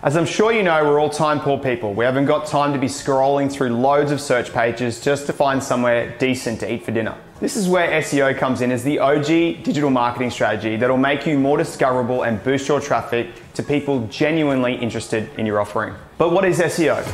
As I'm sure you know, we're all time poor people. We haven't got time to be scrolling through loads of search pages just to find somewhere decent to eat for dinner. This is where SEO comes in as the OG digital marketing strategy that'll make you more discoverable and boost your traffic to people genuinely interested in your offering. But what is SEO?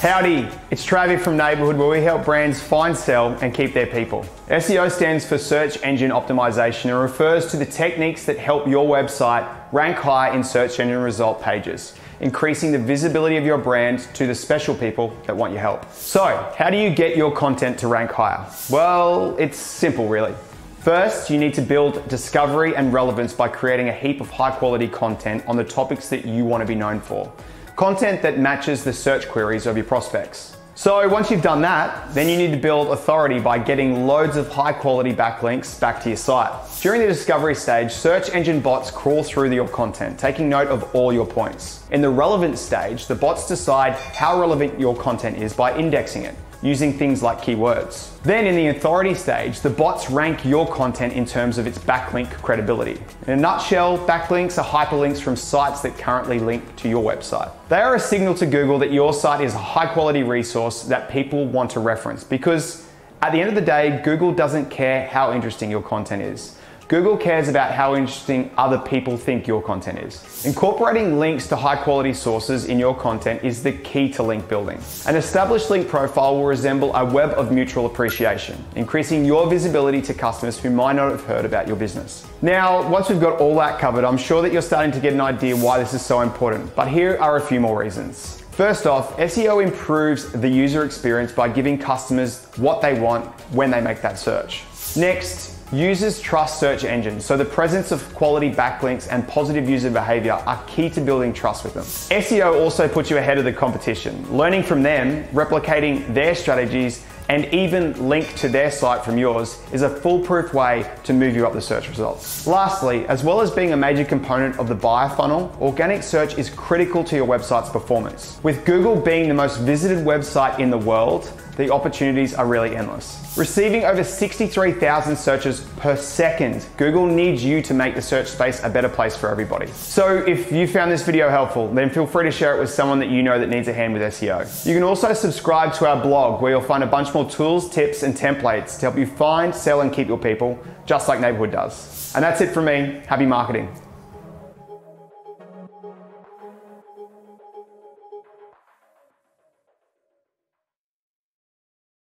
Howdy, it's Travis from Neighborhood, where we help brands find, sell, and keep their people. SEO stands for Search Engine Optimization and refers to the techniques that help your website rank high in search engine result pages, increasing the visibility of your brand to the special people that want your help. So, how do you get your content to rank higher? Well, it's simple really. First, you need to build discovery and relevance by creating a heap of high quality content on the topics that you want to be known for. Content that matches the search queries of your prospects. So once you've done that, then you need to build authority by getting loads of high quality backlinks back to your site. During the discovery stage, search engine bots crawl through your content, taking note of all your points. In the relevance stage, the bots decide how relevant your content is by indexing it, using things like keywords. Then in the authority stage, the bots rank your content in terms of its backlink credibility. In a nutshell, backlinks are hyperlinks from sites that currently link to your website. They are a signal to Google that your site is a high quality resource that people want to reference, because at the end of the day, Google doesn't care how interesting your content is. Google cares about how interesting other people think your content is. Incorporating links to high quality sources in your content is the key to link building. An established link profile will resemble a web of mutual appreciation, increasing your visibility to customers who might not have heard about your business. Now, once we've got all that covered, I'm sure that you're starting to get an idea why this is so important, but here are a few more reasons. First off, SEO improves the user experience by giving customers what they want when they make that search. Next, users trust search engines, so the presence of quality backlinks and positive user behavior are key to building trust with them. SEO also puts you ahead of the competition. Learning from them, replicating their strategies, and even link to their site from yours is a foolproof way to move you up the search results. Lastly, as well as being a major component of the buyer funnel, organic search is critical to your website's performance. With Google being the most visited website in the world, the opportunities are really endless. Receiving over 63,000 searches per second, Google needs you to make the search space a better place for everybody. So if you found this video helpful, then feel free to share it with someone that you know that needs a hand with SEO. You can also subscribe to our blog, where you'll find a bunch more tools, tips, and templates to help you find, sell, and keep your people, just like Neighborhood does. And that's it from me. Happy marketing.